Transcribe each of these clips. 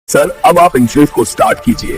Sir अब आप इंशेफ को स्टार्ट कीजिए।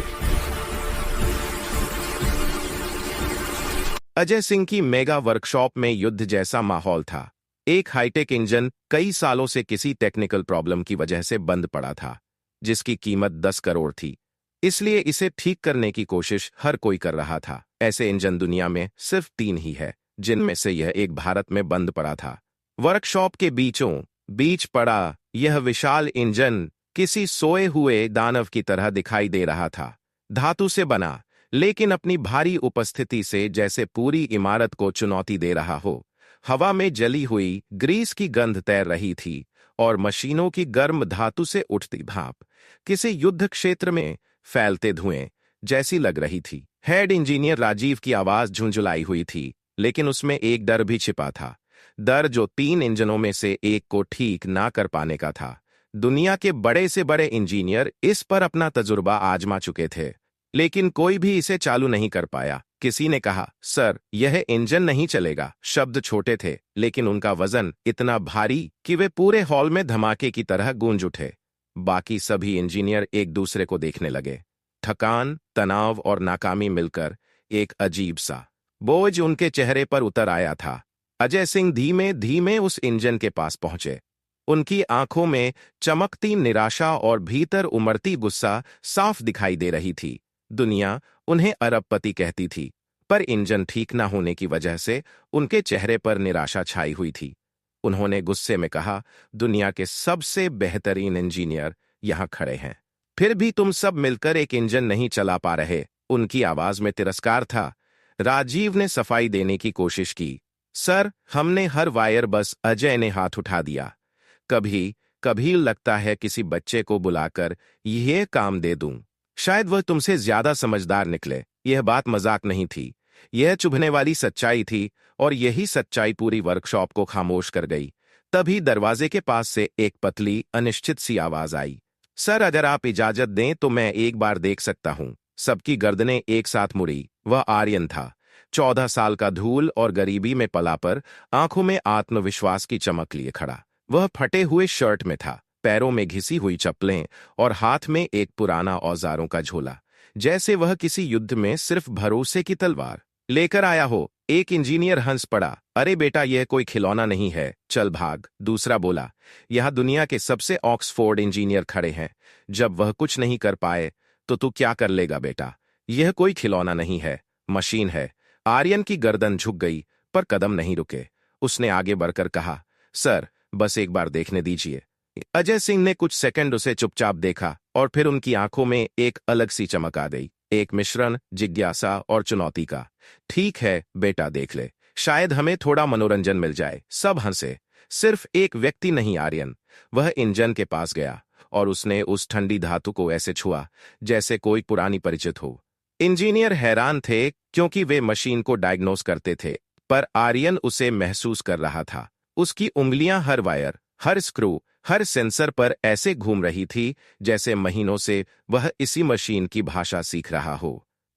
अजय सिंह की मेगा वर्कशॉप में युद्ध जैसा माहौल था। एक हाईटेक इंजन कई सालों से किसी टेक्निकल प्रॉब्लम की वजह से बंद पड़ा था, जिसकी कीमत 10 करोड़ थी। इसलिए इसे ठीक करने की कोशिश हर कोई कर रहा था। ऐसे इंजन दुनिया में सिर्फ 3 ही है, जिनमें से यह एक भारत में बंद पड़ा था। वर्कशॉप के बीचों बीच पड़ा यह विशाल इंजन किसी सोए हुए दानव की तरह दिखाई दे रहा था। धातु से बना, लेकिन अपनी भारी उपस्थिति से जैसे पूरी इमारत को चुनौती दे रहा हो। हवा में जली हुई ग्रीस की गंध तैर रही थी और मशीनों की गर्म धातु से उठती भाप किसी युद्ध क्षेत्र में फैलते धुएं जैसी लग रही थी। हेड इंजीनियर राजीव की आवाज झुंझुलाई हुई थी, लेकिन उसमें एक डर भी छिपा था। डर जो 3 इंजनों में से एक को ठीक ना कर पाने का था। दुनिया के बड़े से बड़े इंजीनियर इस पर अपना तजुर्बा आजमा चुके थे, लेकिन कोई भी इसे चालू नहीं कर पाया। किसी ने कहा, सर यह इंजन नहीं चलेगा। शब्द छोटे थे, लेकिन उनका वजन इतना भारी कि वे पूरे हॉल में धमाके की तरह गूंज उठे। बाकी सभी इंजीनियर एक दूसरे को देखने लगे। थकान, तनाव और नाकामी मिलकर एक अजीब सा बोझ उनके चेहरे पर उतर आया था। अजय सिंह धीमे धीमे उस इंजन के पास पहुंचे। उनकी आंखों में चमकती निराशा और भीतर उमड़ती गुस्सा साफ दिखाई दे रही थी। दुनिया उन्हें अरबपति कहती थी, पर इंजन ठीक न होने की वजह से उनके चेहरे पर निराशा छाई हुई थी। उन्होंने गुस्से में कहा, दुनिया के सबसे बेहतरीन इंजीनियर यहां खड़े हैं, फिर भी तुम सब मिलकर एक इंजन नहीं चला पा रहे। उनकी आवाज में तिरस्कार था। राजीव ने सफाई देने की कोशिश की। सर, हमने हर वायर बस। अजय ने हाथ उठा दिया। कभी कभी लगता है किसी बच्चे को बुलाकर यह काम दे दूं, शायद वह तुमसे ज्यादा समझदार निकले। यह बात मजाक नहीं थी, यह चुभने वाली सच्चाई थी, और यही सच्चाई पूरी वर्कशॉप को खामोश कर गई। तभी दरवाजे के पास से एक पतली अनिश्चित सी आवाज आई, सर अगर आप इजाजत दें तो मैं एक बार देख सकता हूं। सबकी गर्दनें एक साथ मुड़ी। वह आर्यन था, 14 साल का, धूल और गरीबी में पला, पर आंखों में आत्मविश्वास की चमक लिए खड़ा। वह फटे हुए शर्ट में था, पैरों में घिसी हुई चप्पलें और हाथ में एक पुराना औजारों का झोला, जैसे वह किसी युद्ध में सिर्फ भरोसे की तलवार लेकर आया हो। एक इंजीनियर हंस पड़ा, अरे बेटा यह कोई खिलौना नहीं है, चल भाग। दूसरा बोला, यहां दुनिया के सबसे ऑक्सफोर्ड इंजीनियर खड़े हैं, जब वह कुछ नहीं कर पाए तो तू क्या कर लेगा बेटा। यह कोई खिलौना नहीं है, मशीन है। आर्यन की गर्दन झुक गई, पर कदम नहीं रुके। उसने आगे बढ़कर कहा, सर बस एक बार देखने दीजिए। अजय सिंह ने कुछ सेकंड उसे चुपचाप देखा, और फिर उनकी आंखों में एक अलग सी चमक आ गई, एक मिश्रण जिज्ञासा और चुनौती का। ठीक है बेटा, देख ले, शायद हमें थोड़ा मनोरंजन मिल जाए। सब हंसे। सिर्फ एक व्यक्ति नहीं, आर्यन। वह इंजन के पास गया और उसने उस ठंडी धातु को ऐसे छुआ जैसे कोई पुरानी परिचित हो। इंजीनियर हैरान थे, क्योंकि वे मशीन को डायग्नोस करते थे, पर आर्यन उसे महसूस कर रहा था। उसकी उंगलियां हर वायर, हर स्क्रू, हर सेंसर पर ऐसे घूम रही थी जैसे महीनों से वह इसी मशीन की भाषा सीख रहा हो।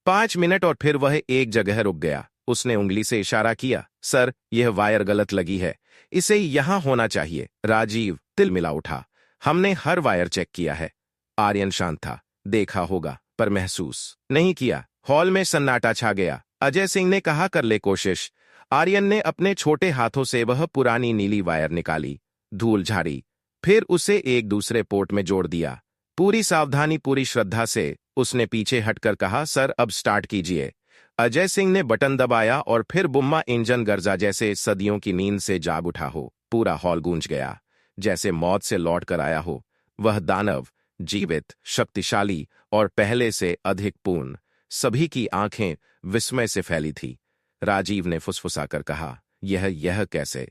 5 मिनट और फिर वह एक जगह रुक गया। उसने उंगली से इशारा किया, सर यह वायर गलत लगी है, इसे यहां होना चाहिए। राजीव तिलमिला उठा, हमने हर वायर चेक किया है। आर्यन शांत था, देखा होगा पर महसूस नहीं किया। हॉल में सन्नाटा छा गया। अजय सिंह ने कहा, कर ले कोशिश। आर्यन ने अपने छोटे हाथों से वह पुरानी नीली वायर निकाली, धूल झाड़ी, फिर उसे एक दूसरे पोर्ट में जोड़ दिया। पूरी सावधानी, पूरी श्रद्धा से उसने पीछे हटकर कहा, सर अब स्टार्ट कीजिए। अजय सिंह ने बटन दबाया और फिर बुम्मा इंजन गर्जा जैसे सदियों की नींद से जाग उठा हो। पूरा हॉल गूंज गया, जैसे मौत से लौट कर आया हो। वह दानव जीवित, शक्तिशाली और पहले से अधिक पूर्ण। सभी की आंखें विस्मय से फैली थी। राजीव ने फुसफुसाकर कहा, यह कैसे?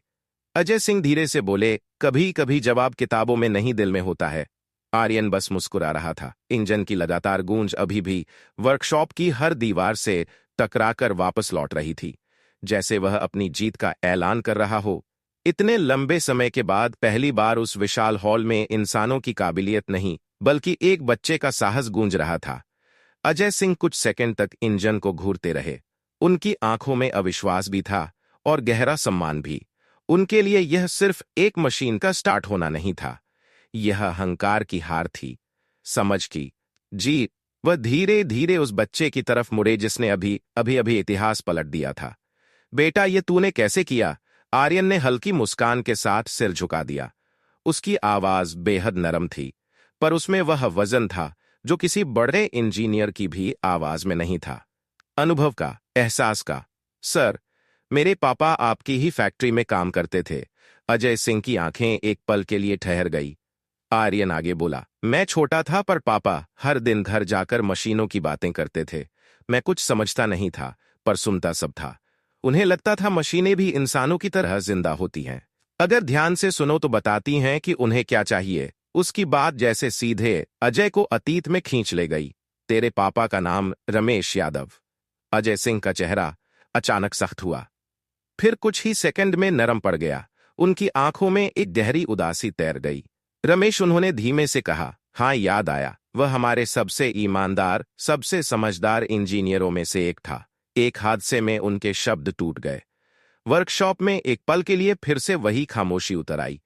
अजय सिंह धीरे से बोले, कभी कभी जवाब किताबों में नहीं, दिल में होता है। आर्यन बस मुस्कुरा रहा था। इंजन की लगातार गूंज अभी भी वर्कशॉप की हर दीवार से टकराकर वापस लौट रही थी, जैसे वह अपनी जीत का ऐलान कर रहा हो। इतने लंबे समय के बाद पहली बार उस विशाल हॉल में इंसानों की काबिलियत नहीं, बल्कि एक बच्चे का साहस गूंज रहा था। अजय सिंह कुछ सेकंड तक इंजन को घूरते रहे। उनकी आंखों में अविश्वास भी था और गहरा सम्मान भी। उनके लिए यह सिर्फ एक मशीन का स्टार्ट होना नहीं था, यह अहंकार की हार थी। समझ की। जी। वह धीरे धीरे उस बच्चे की तरफ मुड़े जिसने अभी अभी अभी इतिहास पलट दिया था। बेटा, ये तूने कैसे किया? आर्यन ने हल्की मुस्कान के साथ सिर झुका दिया। उसकी आवाज बेहद नरम थी, पर उसमें वह वजन था जो किसी बड़े इंजीनियर की भी आवाज में नहीं था। अनुभव का, एहसास का। सर, मेरे पापा आपकी ही फैक्ट्री में काम करते थे। अजय सिंह की आंखें एक पल के लिए ठहर गई। आर्यन आगे बोला, मैं छोटा था पर पापा हर दिन घर जाकर मशीनों की बातें करते थे। मैं कुछ समझता नहीं था, पर सुनता सब था। उन्हें लगता था मशीनें भी इंसानों की तरह जिंदा होती हैं। अगर ध्यान से सुनो तो बताती हैं कि उन्हें क्या चाहिए। उसकी बात जैसे सीधे अजय को अतीत में खींच ले गई। तेरे पापा का नाम रमेश यादव। अजय सिंह का चेहरा अचानक सख्त हुआ, फिर कुछ ही सेकंड में नरम पड़ गया। उनकी आंखों में एक गहरी उदासी तैर गई। रमेश, उन्होंने धीमे से कहा। हाँ, याद आया। वह हमारे सबसे ईमानदार, सबसे समझदार इंजीनियरों में से एक था। एक हादसे में उनके शब्द टूट गए। वर्कशॉप में एक पल के लिए फिर से वही खामोशी उतर आई,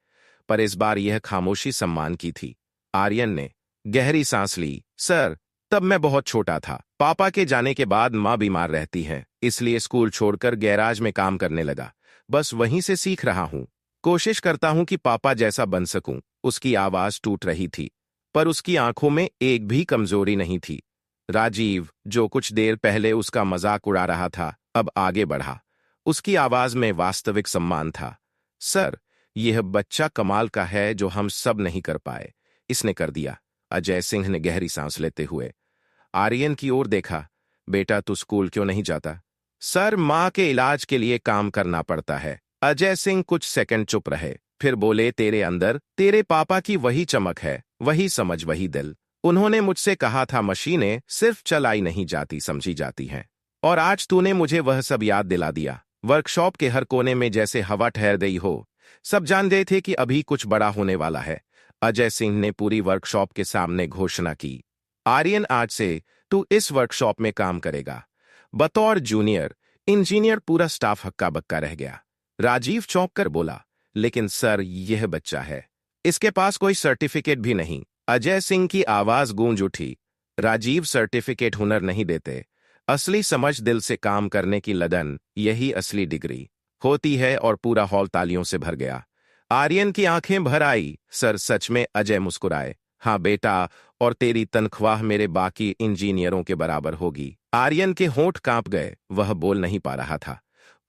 पर इस बार यह खामोशी सम्मान की थी। आर्यन ने गहरी सांस ली। सर, तब मैं बहुत छोटा था। पापा के जाने के बाद माँ बीमार रहती है, इसलिए स्कूल छोड़कर गैराज में काम करने लगा। बस वहीं से सीख रहा हूँ। कोशिश करता हूँ कि पापा जैसा बन सकूं। उसकी आवाज टूट रही थी, पर उसकी आंखों में एक भी कमजोरी नहीं थी। राजीव, जो कुछ देर पहले उसका मजाक उड़ा रहा था, अब आगे बढ़ा। उसकी आवाज में वास्तविक सम्मान था। सर, यह बच्चा कमाल का है जो हम सब नहीं कर पाए। इसने कर दिया। अजय सिंह ने गहरी सांस लेते हुए आर्यन की ओर देखा। बेटा, तू स्कूल क्यों नहीं जाता? सर, माँ के इलाज के लिए काम करना पड़ता है। अजय सिंह कुछ सेकंड चुप रहे, फिर बोले, तेरे अंदर तेरे पापा की वही चमक है, वही समझ, वही दिल। उन्होंने मुझसे कहा था मशीनें सिर्फ चलाई नहीं जाती, समझी जाती हैं। और आज तूने मुझे वह सब याद दिला दिया। वर्कशॉप के हर कोने में जैसे हवा ठहर गई हो। सब जान गए थे कि अभी कुछ बड़ा होने वाला है। अजय सिंह ने पूरी वर्कशॉप के सामने घोषणा की। आर्यन, आज से तू इस वर्कशॉप में काम करेगा बतौर जूनियर इंजीनियर। पूरा स्टाफ हक्का बक्का रह गया। राजीव चौंक कर बोला, लेकिन सर, यह बच्चा है, इसके पास कोई सर्टिफिकेट भी नहीं। अजय सिंह की आवाज गूंज उठी। राजीव, सर्टिफिकेट हुनर नहीं देते, असली समझ, दिल से काम करने की लगन, यही असली डिग्री होती है। और पूरा हॉल तालियों से भर गया। आर्यन की आंखें भर आई। सर, सच में? अजय मुस्कुराए। हाँ बेटा, और तेरी तनख्वाह मेरे बाकी इंजीनियरों के बराबर होगी। आर्यन के होंठ कांप गए। वह बोल नहीं पा रहा था।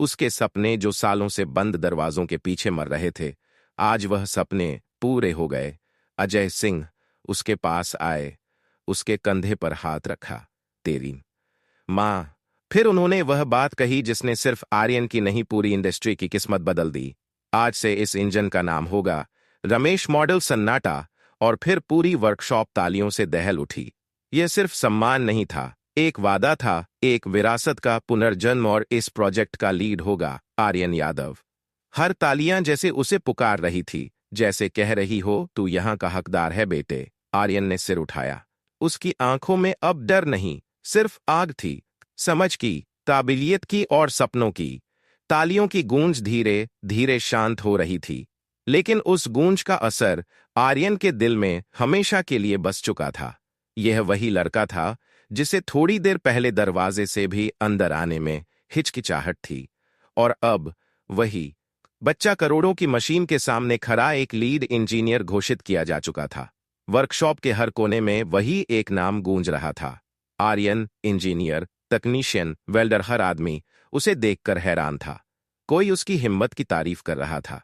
उसके सपने जो सालों से बंद दरवाजों के पीछे मर रहे थे, आज वह सपने पूरे हो गए। अजय सिंह उसके पास आए, उसके कंधे पर हाथ रखा। तेरी माँ। फिर उन्होंने वह बात कही जिसने सिर्फ आर्यन की नहीं, पूरी इंडस्ट्री की किस्मत बदल दी। आज से इस इंजन का नाम होगा रमेश मॉडल। सन्नाटा, और फिर पूरी वर्कशॉप तालियों से दहल उठी। यह सिर्फ सम्मान नहीं था, एक वादा था, एक विरासत का पुनर्जन्म। और इस प्रोजेक्ट का लीड होगा आर्यन यादव। हर तालियां जैसे उसे पुकार रही थी, जैसे कह रही हो, तू यहां का हकदार है बेटे। आर्यन ने सिर उठाया। उसकी आंखों में अब डर नहीं, सिर्फ आग थी, समझ की, काबिलियत की और सपनों की। तालियों की गूंज धीरे धीरे शांत हो रही थी, लेकिन उस गूंज का असर आर्यन के दिल में हमेशा के लिए बस चुका था। यह वही लड़का था जिसे थोड़ी देर पहले दरवाजे से भी अंदर आने में हिचकिचाहट थी, और अब वही बच्चा करोड़ों की मशीन के सामने खड़ा एक लीड इंजीनियर घोषित किया जा चुका था। वर्कशॉप के हर कोने में वही एक नाम गूंज रहा था, आर्यन। इंजीनियर, तकनीशियन, वेल्डर, हर आदमी उसे देखकर हैरान था। कोई उसकी हिम्मत की तारीफ कर रहा था,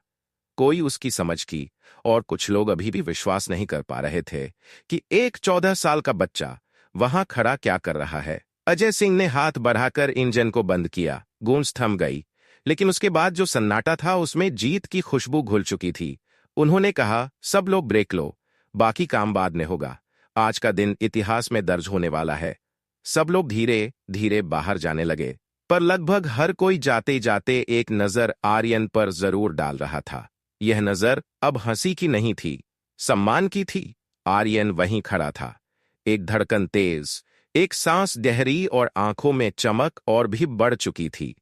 कोई उसकी समझ की, और कुछ लोग अभी भी विश्वास नहीं कर पा रहे थे कि एक 14 साल का बच्चा वहां खड़ा क्या कर रहा है। अजय सिंह ने हाथ बढ़ाकर इंजन को बंद किया। गूंज थम गई, लेकिन उसके बाद जो सन्नाटा था उसमें जीत की खुशबू घुल चुकी थी। उन्होंने कहा, सब लोग ब्रेक लो, बाकी काम बाद में होगा। आज का दिन इतिहास में दर्ज होने वाला है। सब लोग धीरे धीरे बाहर जाने लगे, पर लगभग हर कोई जाते जाते एक नजर आर्यन पर जरूर डाल रहा था। यह नजर अब हंसी की नहीं थी, सम्मान की थी। आर्यन वहीं खड़ा था, एक धड़कन तेज, एक सांस गहरी, और आंखों में चमक और भी बढ़ चुकी थी।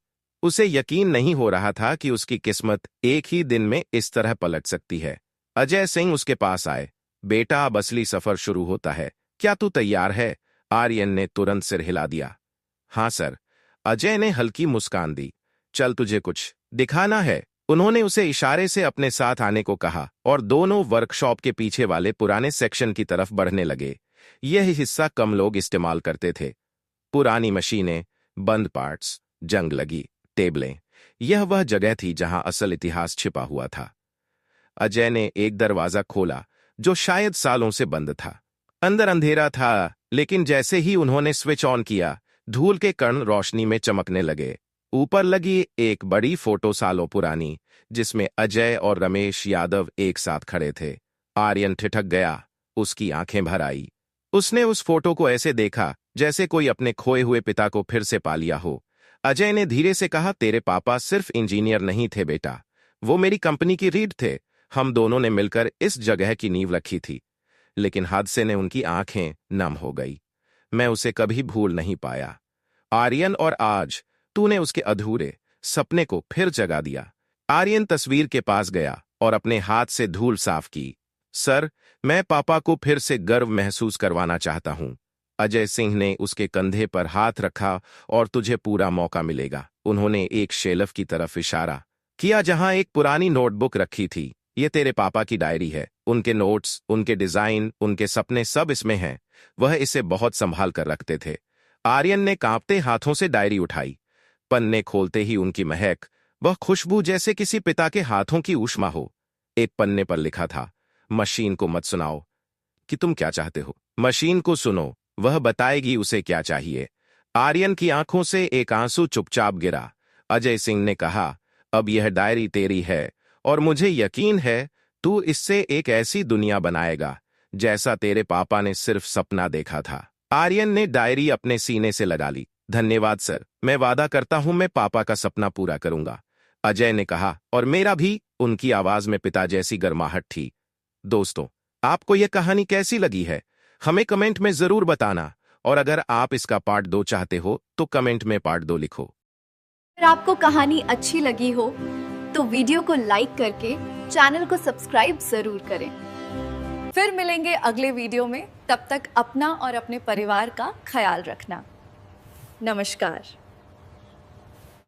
उसे यकीन नहीं हो रहा था कि उसकी किस्मत एक ही दिन में इस तरह पलट सकती है। अजय सिंह उसके पास आए। बेटा अब असली सफर शुरू होता है, क्या तू तैयार है? आर्यन ने तुरंत सिर हिला दिया। हाँ सर। अजय ने हल्की मुस्कान दी। चल तुझे कुछ दिखाना है। उन्होंने उसे इशारे से अपने साथ आने को कहा और दोनों वर्कशॉप के पीछे वाले पुराने सेक्शन की तरफ बढ़ने लगे। यह हिस्सा कम लोग इस्तेमाल करते थे। पुरानी मशीनें, बंद पार्ट्स, जंग लगी टेबलें, यह वह जगह थी जहां असल इतिहास छिपा हुआ था। अजय ने एक दरवाजा खोला जो शायद सालों से बंद था। अंदर अंधेरा था, लेकिन जैसे ही उन्होंने स्विच ऑन किया, धूल के कण रोशनी में चमकने लगे। ऊपर लगी एक बड़ी फोटो सालों पुरानी, जिसमें अजय और रमेश यादव एक साथ खड़े थे। आर्यन ठिठक गया, उसकी आंखें भर आई। उसने उस फोटो को ऐसे देखा जैसे कोई अपने खोए हुए पिता को फिर से पा लिया हो। अजय ने धीरे से कहा, तेरे पापा सिर्फ इंजीनियर नहीं थे बेटा, वो मेरी कंपनी की रीढ़ थे। हम दोनों ने मिलकर इस जगह की नींव रखी थी। लेकिन हादसे ने उनकी आंखें नम हो गई। मैं उसे कभी भूल नहीं पाया आर्यन, और आज तूने उसके अधूरे सपने को फिर जगा दिया। आर्यन तस्वीर के पास गया और अपने हाथ से धूल साफ की। सर, मैं पापा को फिर से गर्व महसूस करवाना चाहता हूं। अजय सिंह ने उसके कंधे पर हाथ रखा, और तुझे पूरा मौका मिलेगा। उन्होंने एक शेल्फ की तरफ इशारा किया जहां एक पुरानी नोटबुक रखी थी। ये तेरे पापा की डायरी है। उनके नोट्स, उनके डिजाइन, उनके सपने सब इसमें हैं। वह इसे बहुत संभाल कर रखते थे। आर्यन ने कांपते हाथों से डायरी उठाई। पन्ने खोलते ही उनकी महक, वह खुशबू जैसे किसी पिता के हाथों की ऊष्मा हो। एक पन्ने पर लिखा था, मशीन को मत सुनाओ कि तुम क्या चाहते हो, मशीन को सुनो, वह बताएगी उसे क्या चाहिए। आर्यन की आंखों से एक आंसू चुपचाप गिरा। अजय सिंह ने कहा, अब यह डायरी तेरी है, और मुझे यकीन है तू इससे एक ऐसी दुनिया बनाएगा जैसा तेरे पापा ने सिर्फ सपना देखा था। आर्यन ने डायरी अपने सीने से लगा ली। धन्यवाद सर, मैं वादा करता हूं मैं पापा का सपना पूरा करूंगा, अजय ने कहा। और मेरा भी, उनकी आवाज में पिता जैसी गर्माहट थी। दोस्तों, आपको यह कहानी कैसी लगी है, हमें कमेंट में जरूर बताना, और अगर आप इसका पार्ट 2 चाहते हो तो कमेंट में पार्ट 2 लिखो। अगर आपको कहानी अच्छी लगी हो तो वीडियो को लाइक करके चैनल को सब्सक्राइब जरूर करें। फिर मिलेंगे अगले वीडियो में, तब तक अपना और अपने परिवार का ख्याल रखना। नमस्कार।